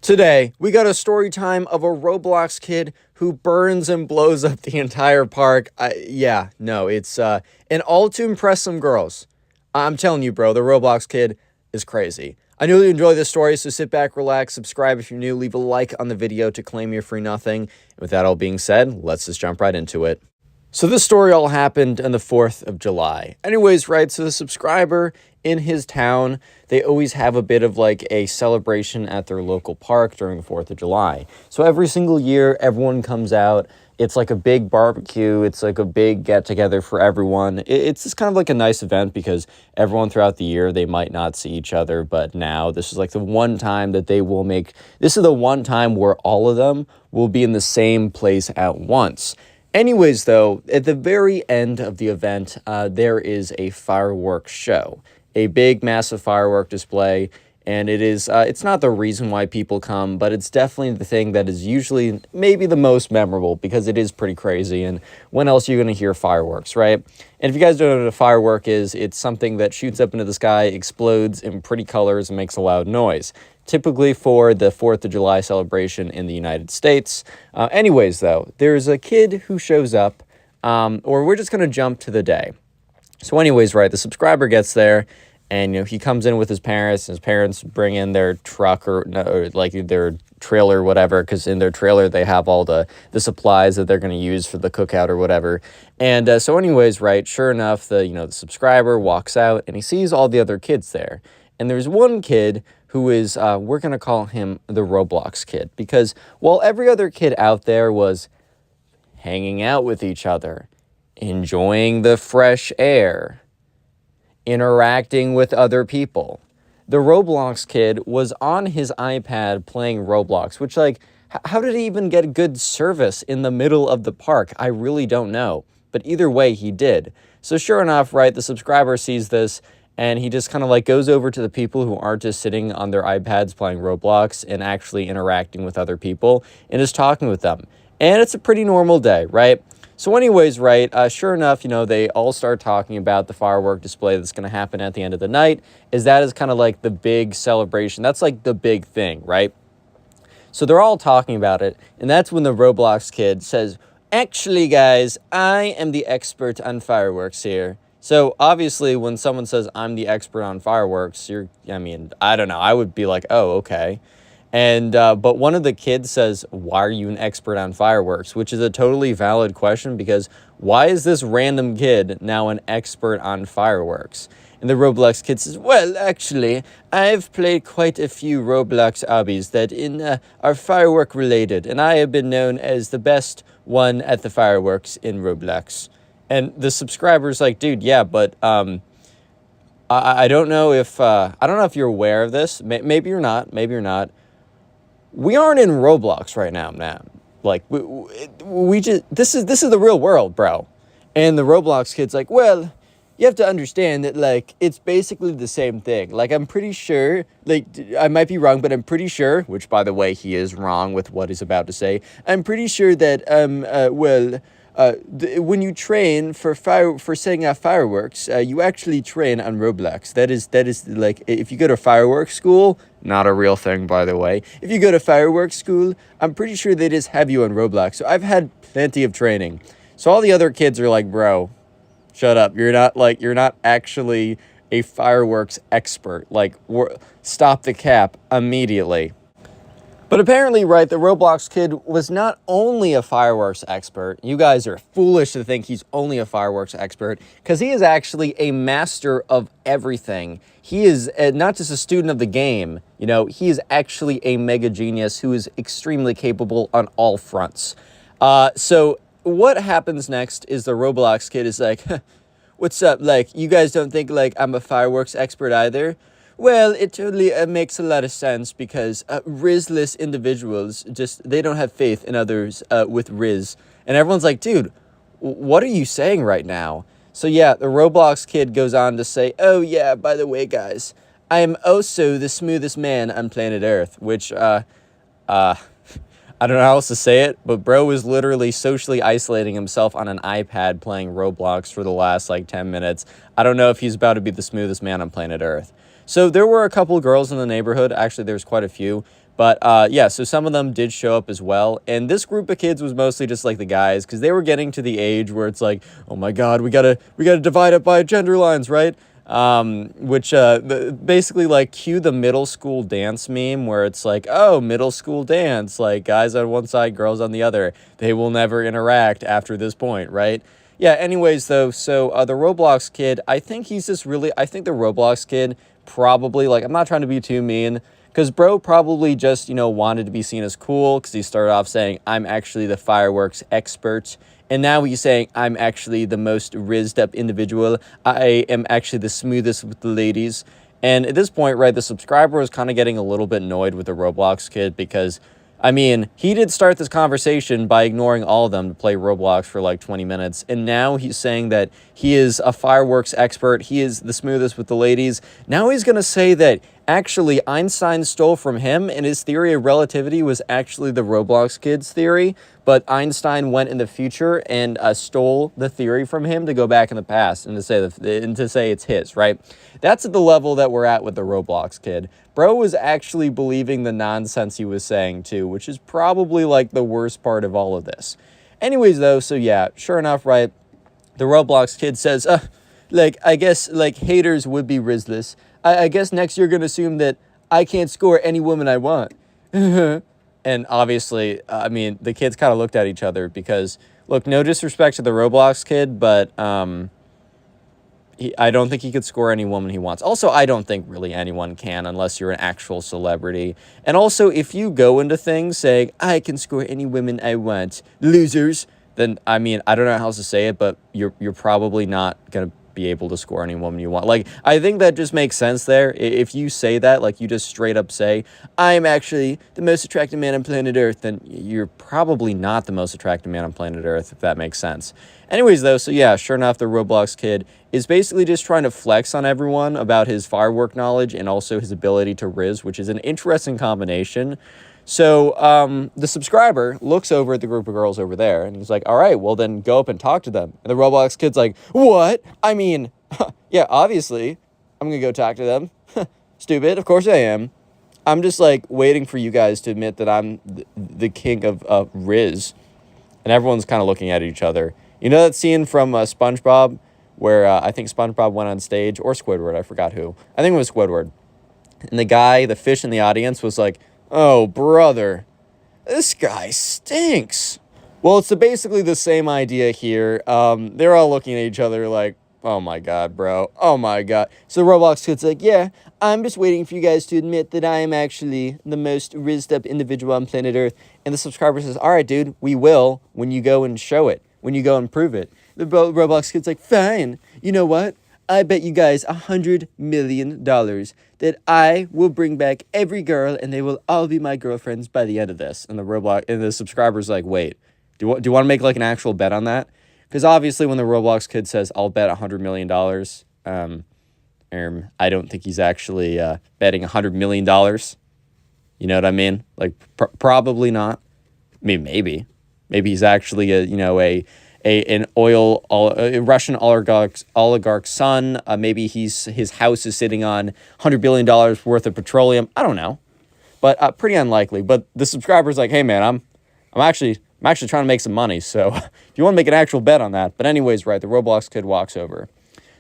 Today, we got a story time of a Roblox kid who burns and blows up the entire park. It's and all to impress some girls. I'm telling you, bro, the Roblox kid is crazy. I know you enjoy this story, so sit back, relax, subscribe if you're new, leave a like on the video to claim your free nothing. And with that all being said, let's just jump right into it. So this story all happened on the 4th of July. Anyways, right, so the subscriber in his town, they always have a bit of like a celebration at their local park during the 4th of July. So every single year, everyone comes out. It's like a big barbecue. It's like a big get-together for everyone. It's just kind of like a nice event because everyone throughout the year, they might not see each other. But now this is like the one time that they will make... This is the one time where all of them will be in the same place at once. Anyways, though, at the very end of the event, there is a fireworks show, a big, massive firework display, and it's not the reason why people come, but it's definitely the thing that is usually maybe the most memorable because it is pretty crazy, and when else are you going to hear fireworks, right? And if you guys don't know what a firework is, it's something that shoots up into the sky, explodes in pretty colors, and makes a loud noise. Typically for the 4th of July celebration in the United States. Anyways, though, there's a kid who shows up, or we're just going to jump to the day. So anyways, right, the subscriber gets there, and, he comes in with his parents. His parents bring in their truck or like their trailer or whatever, because in their trailer they have all the supplies that they're going to use for the cookout or whatever. And so anyways, right, sure enough, the subscriber walks out, and he sees all the other kids there. And there's one kid who is, we're going to call him the Roblox Kid, because while every other kid out there was hanging out with each other, enjoying the fresh air, interacting with other people, the Roblox Kid was on his iPad playing Roblox, which, like, how did he even get good service in the middle of the park? I really don't know. But either way, he did. So sure enough, right, the subscriber sees this, and he just kind of like goes over to the people who aren't just sitting on their iPads playing Roblox and actually interacting with other people and just talking with them. And it's a pretty normal day, right? So anyways, right, sure enough, they all start talking about the firework display that's going to happen at the end of the night, that is kind of like the big celebration. That's like the big thing, right? So they're all talking about it, and that's when the Roblox Kid says, "Actually, guys, I am the expert on fireworks here." So obviously when someone says I'm the expert on fireworks, I don't know, I would be like, oh, okay. And but one of the kids says, "Why are you an expert on fireworks?" Which is a totally valid question, because why is this random kid now an expert on fireworks? And the Roblox Kid says, "Well, actually, I've played quite a few Roblox obbies that are firework related, and I have been known as the best one at the fireworks in Roblox." And the subscriber's like, "Dude, yeah, but I don't know if you're aware of this. Maybe you're not. Maybe you're not. We aren't in Roblox right now, man. Like we just this is the real world, bro." And the Roblox Kid's like, "Well, you have to understand that, like, it's basically the same thing. Like, I'm pretty sure, like, I might be wrong, but I'm pretty sure," which, by the way, he is wrong with what he's about to say. "I'm pretty sure that when you train for setting off fireworks, you actually train on Roblox. That is like, if you go to fireworks school, not a real thing, by the way. If you go to fireworks school, I'm pretty sure they just have you on Roblox. So I've had plenty of training." So all the other kids are like, "Bro, shut up. You're not actually a fireworks expert. Like, stop the cap immediately." But apparently, right, the Roblox Kid was not only a fireworks expert. You guys are foolish to think he's only a fireworks expert, because he is actually a master of everything. He is not just a student of the game, he is actually a mega genius who is extremely capable on all fronts. So what happens next is the Roblox Kid is like, "What's up? Like, you guys don't think, like, I'm a fireworks expert either? Well, it totally makes a lot of sense, because Rizless individuals they don't have faith in others with Riz." And everyone's like, "Dude, what are you saying right now?" So yeah, the Roblox Kid goes on to say, "Oh yeah, by the way, guys, I am also the smoothest man on planet Earth," which, I don't know how else to say it, but bro was literally socially isolating himself on an iPad playing Roblox for the last, like, 10 minutes. I don't know if he's about to be the smoothest man on planet Earth. So there were a couple girls in the neighborhood. Actually, there's quite a few. But yeah, so some of them did show up as well. And this group of kids was mostly just like the guys, because they were getting to the age where it's like, oh my God, we gotta divide it by gender lines, right? Which basically like cue the middle school dance meme where it's like, oh, middle school dance, like guys on one side, girls on the other. They will never interact after this point, right? Yeah, anyways, though, so the Roblox Kid, I think the Roblox Kid probably, like, I'm not trying to be too mean, because bro probably just, wanted to be seen as cool, because he started off saying, I'm actually the fireworks expert, and now he's saying, I'm actually the most rizzed up individual, I am actually the smoothest with the ladies, and at this point, right, the subscriber was kind of getting a little bit annoyed with the Roblox Kid, because I mean, he did start this conversation by ignoring all of them to play Roblox for like 20 minutes. And now he's saying that he is a fireworks expert. He is the smoothest with the ladies. Now he's going to say that actually Einstein stole from him and his theory of relativity was actually the Roblox Kid's theory. But Einstein went in the future and stole the theory from him to go back in the past and to say it's his, right? That's at the level that we're at with the Roblox Kid. Bro was actually believing the nonsense he was saying too, which is probably like the worst part of all of this. Anyways, though, so yeah, sure enough, right? The Roblox Kid says, I guess like haters would be Rizless. I guess next you're gonna assume that I can't score any woman I want. And obviously, I mean, the kids kind of looked at each other because, look, no disrespect to the Roblox Kid, but I don't think he could score any woman he wants. Also, I don't think really anyone can unless you're an actual celebrity. And also, if you go into things saying, I can score any women I want, losers, then, I mean, I don't know how else to say it, but you're probably not going to be able to score any woman you want. Like, I think that just makes sense there. If you say that, like, you just straight up say, I'm actually the most attractive man on planet Earth, then you're probably not the most attractive man on planet Earth, if that makes sense. Anyways, though, so yeah, sure enough, the Roblox Kid is basically just trying to flex on everyone about his firework knowledge and also his ability to riz, which is an interesting combination. So the subscriber looks over at the group of girls over there, and he's like, all right, well, then go up and talk to them. And the Roblox Kid's like, what? I mean, yeah, obviously, I'm going to go talk to them. Stupid, of course I am. I'm just, like, waiting for you guys to admit that I'm the king of Riz. And everyone's kind of looking at each other. You know that scene from SpongeBob where I think SpongeBob went on stage, or Squidward, I forgot who. I think it was Squidward. And the fish in the audience was like, oh, brother, this guy stinks. Well, it's basically the same idea here. They're all looking at each other like, oh my God, bro. Oh my God. So the Roblox Kid's like, yeah, I'm just waiting for you guys to admit that I am actually the most rizzed up individual on planet Earth. And the subscriber says, all right, dude, we will when you go and show it, when you go and prove it. The Roblox Kid's like, fine. You know what? I bet you guys $100 million that I will bring back every girl and they will all be my girlfriends by the end of this. And the subscriber's like, wait, do you want to make like an actual bet on that? Because obviously when the Roblox Kid says, I'll bet $100 million, I don't think he's actually betting $100 million. You know what I mean? Like, probably not. I mean, maybe. Maybe he's actually a Russian oligarch's son. Maybe his house is sitting on $100 billion worth of petroleum. I don't know, but pretty unlikely. But the subscriber's like, hey man, I'm actually trying to make some money. So if you want to make an actual bet on that. But anyways, right, the Roblox Kid walks over.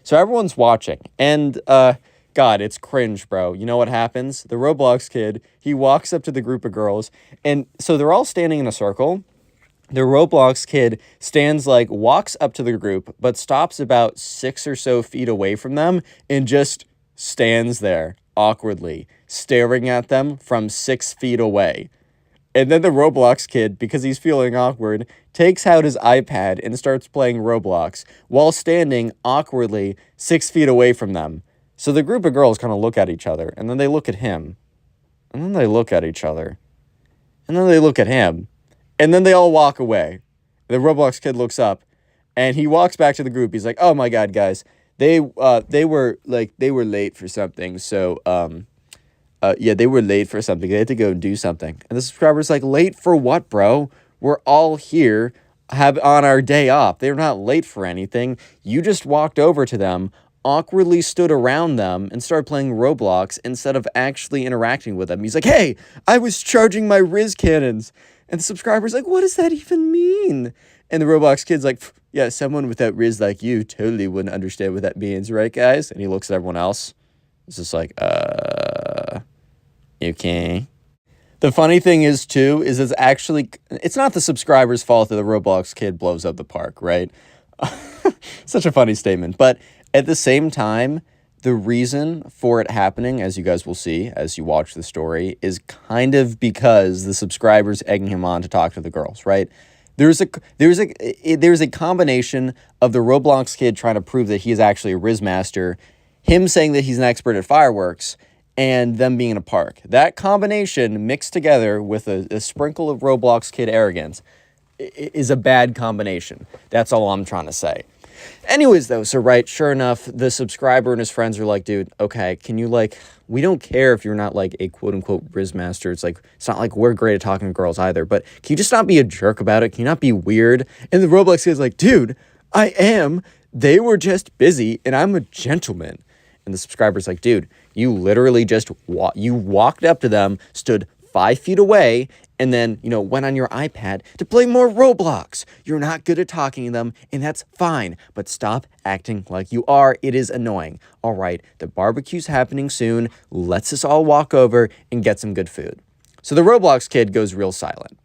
So everyone's watching, and God, it's cringe, bro. You know what happens? The Roblox Kid, he walks up to the group of girls, and so they're all standing in a circle. The Roblox Kid walks up to the group, but stops about 6 or so feet away from them and just stands there awkwardly, staring at them from 6 feet away. And then the Roblox Kid, because he's feeling awkward, takes out his iPad and starts playing Roblox while standing awkwardly 6 feet away from them. So the group of girls kind of look at each other, and then they look at him, and then they look at each other, and then they look at him. And then they all walk away. The Roblox Kid looks up, and he walks back to the group. He's like, "Oh my God, guys, they were late for something. So yeah, they were late for something. They had to go and do something." And the subscriber's like, "Late for what, bro? We're all here on our day off. They're not late for anything. You just walked over to them awkwardly stood around them and started playing Roblox instead of actually interacting with them. He's like, hey, I was charging my Riz cannons. And the subscriber's like, what does that even mean? And the Roblox Kid's like, yeah, someone without Riz like you totally wouldn't understand what that means, right, guys? And he looks at everyone else. It's just like, okay. The funny thing is, too, is it's not the subscriber's fault that the Roblox Kid blows up the park, right? Such a funny statement. But at the same time, the reason for it happening, as you guys will see as you watch the story, is kind of because the subscriber's egging him on to talk to the girls, right? There's a combination of the Roblox Kid trying to prove that he is actually a Riz master, him saying that he's an expert at fireworks, and them being in a park. That combination mixed together with a sprinkle of Roblox Kid arrogance is a bad combination. That's all I'm trying to say. Anyways, though, so right, sure enough, the subscriber and his friends are like, dude, okay, can you, like, we don't care if you're not, like, a quote-unquote Riz master. It's like, it's not like we're great at talking to girls either, but can you just not be a jerk about it? Can you not be weird? And the Roblox Kid's like, dude, I am. They were just busy, and I'm a gentleman. And the subscriber's like, dude, you literally just walked up to them, stood 5 feet away, and then, went on your iPad to play more Roblox. You're not good at talking to them, and that's fine. But stop acting like you are. It is annoying. All right, the barbecue's happening soon. Let's us all walk over and get some good food. So the Roblox Kid goes real silent.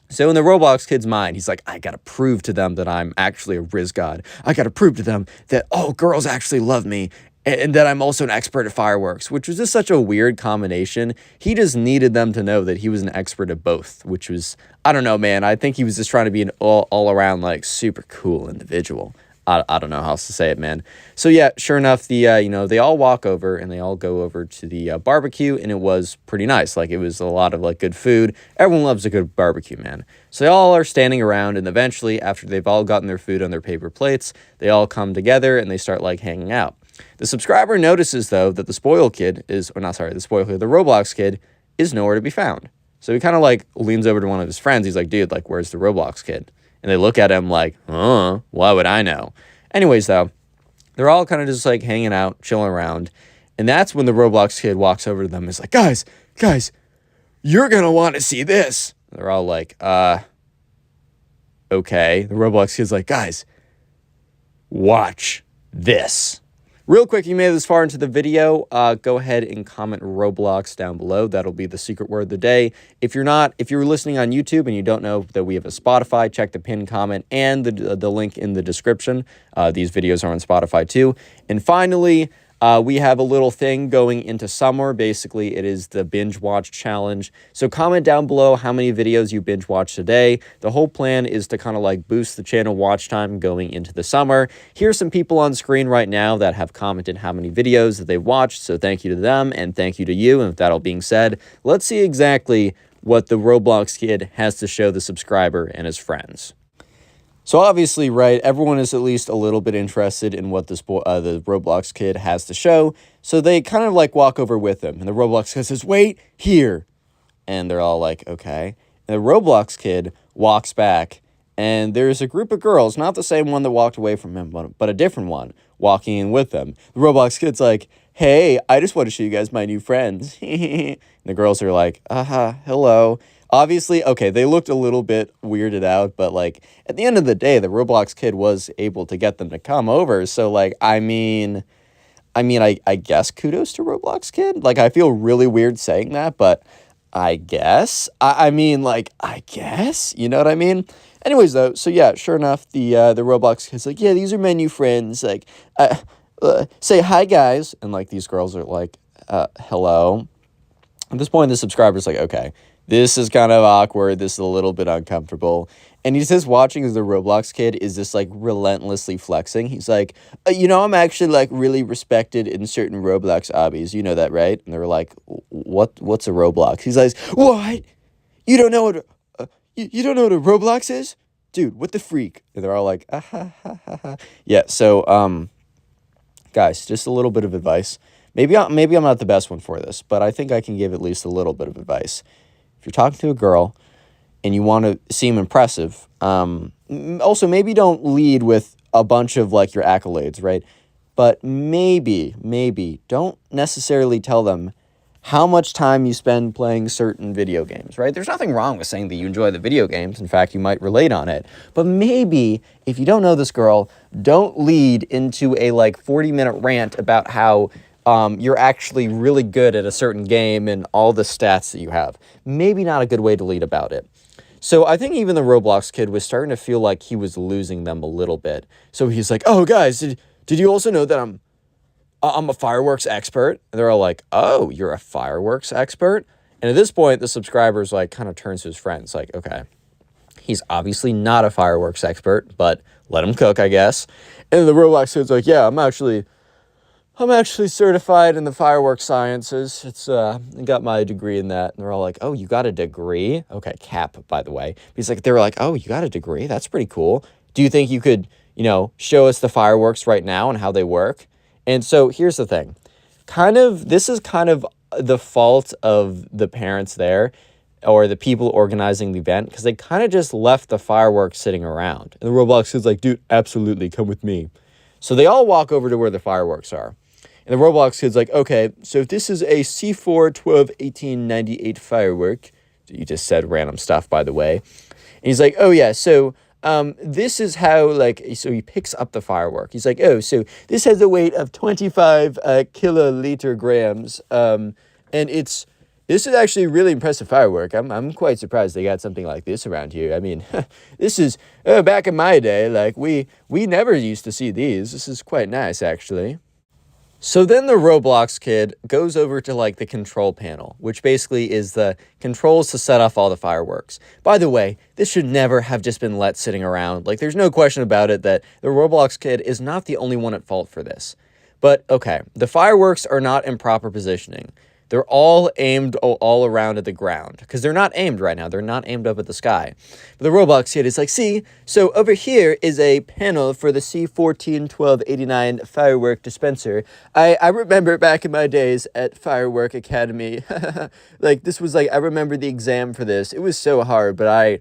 So in the Roblox Kid's mind, he's like, I gotta prove to them that I'm actually a Riz god. I gotta prove to them that, girls actually love me. And that I'm also an expert at fireworks, which was just such a weird combination. He just needed them to know that he was an expert at both, which was, I don't know, man. I think he was just trying to be an all-around, like, super cool individual. I don't know how else to say it, man. So, yeah, sure enough, they all walk over, and they all go over to the barbecue, and it was pretty nice. Like, it was a lot of, like, good food. Everyone loves a good barbecue, man. So they all are standing around, and eventually, after they've all gotten their food on their paper plates, they all come together, and they start, like, hanging out. The subscriber notices, though, that the Roblox Kid is nowhere to be found. So he kind of, like, leans over to one of his friends. He's like, dude, like, where's the Roblox Kid? And they look at him like, why would I know? Anyways, though, they're all kind of just, like, hanging out, chilling around. And that's when the Roblox Kid walks over to them and is like, guys, you're going to want to see this. And they're all like, okay. The Roblox Kid's like, guys, watch this. Real quick, you made it this far into the video, go ahead and comment Roblox down below. That'll be the secret word of the day. If you're listening on YouTube and you don't know that we have a Spotify, check the pinned comment and the link in the description. These videos are on Spotify too. And finally, we have a little thing going into summer. Basically, it is the binge watch challenge. So comment down below how many videos you binge watch today. The whole plan is to kind of like boost the channel watch time going into the summer. Here's some people on screen right now that have commented how many videos that they watched. So thank you to them and thank you to you. And with that all being said, let's see exactly what the Roblox Kid has to show the subscriber and his friends. So obviously, right, everyone is at least a little bit interested in what the Roblox Kid has to show. So they kind of like walk over with him. And the Roblox Kid says, wait, here. And they're all like, okay. And the Roblox Kid walks back. And there's a group of girls, not the same one that walked away from him, but a different one, walking in with them. The Roblox Kid's like, hey, I just want to show you guys my new friends. And the girls are like, hello. Obviously, okay, they looked a little bit weirded out, but, like, at the end of the day, the Roblox Kid was able to get them to come over. So, like, I guess kudos to Roblox Kid. Like, I feel really weird saying that, but I guess. I guess. You know what I mean? Anyways, though, so, yeah, sure enough, the Roblox Kid's like, yeah, these are my new friends. Like, say hi, guys. And, like, these girls are like, hello. At this point, the subscriber's like, okay. This is kind of awkward. This is a little bit uncomfortable. And he's just watching as the Roblox Kid is just, like, relentlessly flexing. He's like, I'm actually, like, really respected in certain Roblox hobbies. You know that, right? And they're like, what's a Roblox? He's like, what? You don't know what you don't know what a Roblox is? Dude, what the freak? And they're all like, Yeah, so, guys, just a little bit of advice. Maybe I'm not the best one for this, but I think I can give at least a little bit of advice. If you're talking to a girl and you want to seem impressive, also maybe don't lead with a bunch of like your accolades, right? but maybe don't necessarily tell them how much time you spend playing certain video games, right? There's nothing wrong with saying that you enjoy the video games. In fact, you might relate on it. But maybe if you don't know this girl, don't lead into a like 40-minute rant about how you're actually really good at a certain game and all the stats that you have. Maybe not a good way to lead about it. So I think even the Roblox kid was starting to feel like he was losing them a little bit. So he's like, "Oh, guys, did you also know that I'm a fireworks expert?" And they're all like, "Oh, you're a fireworks expert?" And at this point, the subscribers like kind of turns to his friends like, "Okay, he's obviously not a fireworks expert, but let him cook, I guess." And the Roblox kid's like, "Yeah, I'm actually certified in the fireworks sciences. I got my degree in that." And they're all like, "Oh, you got a degree?" Okay, cap, by the way. They were like, "Oh, you got a degree? That's pretty cool. Do you think you could, show us the fireworks right now and how they work?" And so here's the thing. This is kind of the fault of the parents there or the people organizing the event because they kind of just left the fireworks sitting around. And the Roblox kid's like, "Dude, absolutely, come with me." So they all walk over to where the fireworks are. And the Roblox kid's like, "Okay, so this is a C4-12-1898 firework." You just said random stuff, by the way. And he's like, "Oh, yeah, so this is how, so he picks up the firework. He's like, "Oh, so this has a weight of 25 kiloliter grams. And this is actually a really impressive firework. I'm quite surprised they got something like this around here. I mean, this is, back in my day, like, we never used to see these. This is quite nice, actually." So then the Roblox kid goes over to like the control panel, which basically is the controls to set off all the fireworks. By the way, this should never have just been let sitting around. Like, there's no question about it that the Roblox kid is not the only one at fault for this. But okay, the fireworks are not in proper positioning. They're all aimed all around at the ground because they're not aimed right now. They're not aimed up at the sky. But the Roblox kid is like, "See, so over here is a panel for the C14-1289 firework dispenser. I remember back in my days at Firework Academy, like this was like, I remember the exam for this. It was so hard, but I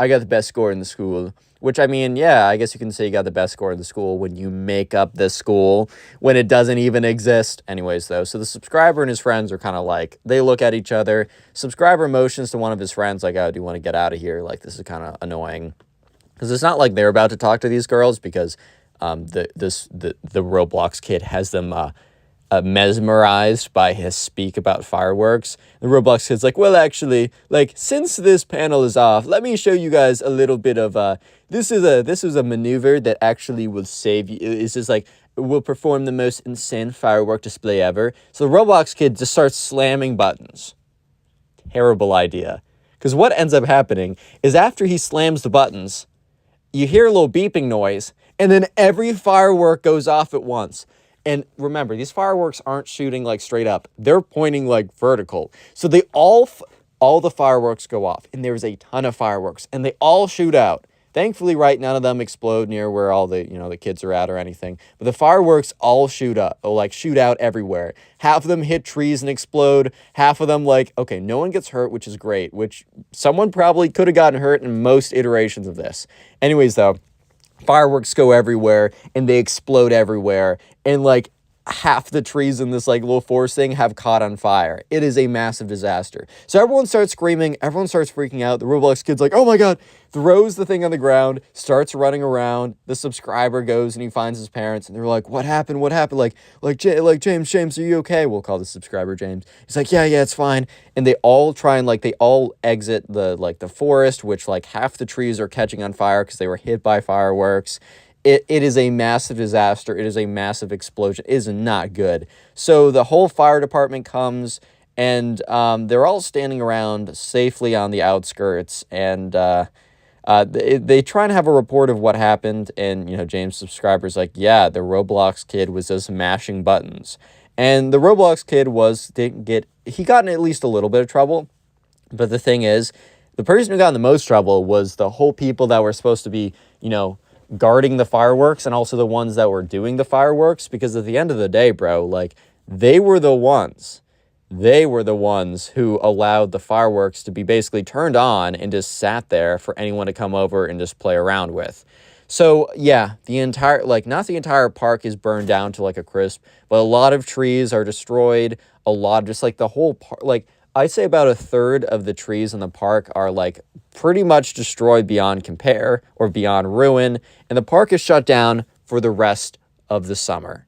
got the best score in the school." Which, I mean, yeah, I guess you can say you got the best score in the school when you make up the school when it doesn't even exist. Anyways, though, so the subscriber and his friends are kind of like, they look at each other. Subscriber motions to one of his friends like, "Oh, do you want to get out of here? Like, this is kind of annoying." Because it's not like they're about to talk to these girls because the Roblox kid has them mesmerized by his speak about fireworks. The Roblox kid's like, "Well, actually, like, since this panel is off, let me show you guys a little bit of this is a maneuver that actually will save you. It's just like, will perform the most insane firework display ever." So the Roblox kid just starts slamming buttons. Terrible idea. Because what ends up happening is after he slams the buttons, you hear a little beeping noise, and then every firework goes off at once. And remember, these fireworks aren't shooting like straight up. They're pointing like vertical. So they all the fireworks go off, and there's a ton of fireworks, and they all shoot out. Thankfully, right, none of them explode near where all the, the kids are at or anything. But the fireworks all shoot up, or like shoot out everywhere. Half of them hit trees and explode. Half of them, like, okay, no one gets hurt, which is great, which someone probably could have gotten hurt in most iterations of this. Anyways, though, fireworks go everywhere and they explode everywhere, and like half the trees in this like little forest thing have caught on fire. It is a massive disaster. So everyone starts screaming, everyone starts freaking out. The Roblox kid's like, "Oh my god," throws the thing on the ground, starts running around. The subscriber goes and he finds his parents, and they're like, "What happened? What happened?" Like James, are you okay? We'll call the subscriber James. He's like, yeah, it's fine. And they all try and they all exit the forest, which like half the trees are catching on fire because they were hit by fireworks. It is a massive disaster. It is a massive explosion. It is not good. So the whole fire department comes, and they're all standing around safely on the outskirts, and they try and have a report of what happened, and, James' subscriber's like, "Yeah, the Roblox kid was just mashing buttons." And the Roblox kid he got in at least a little bit of trouble, but the thing is, the person who got in the most trouble was the whole people that were supposed to be, guarding the fireworks, and also the ones that were doing the fireworks, because at the end of the day, bro, like, they were the ones who allowed the fireworks to be basically turned on and just sat there for anyone to come over and just play around with. So yeah, the entire, like, not the entire park is burned down to like a crisp, but a lot of trees are destroyed. A lot, just like the whole park, like I'd say about a third of the trees in the park are like pretty much destroyed beyond compare or beyond ruin, and the park is shut down for the rest of the summer.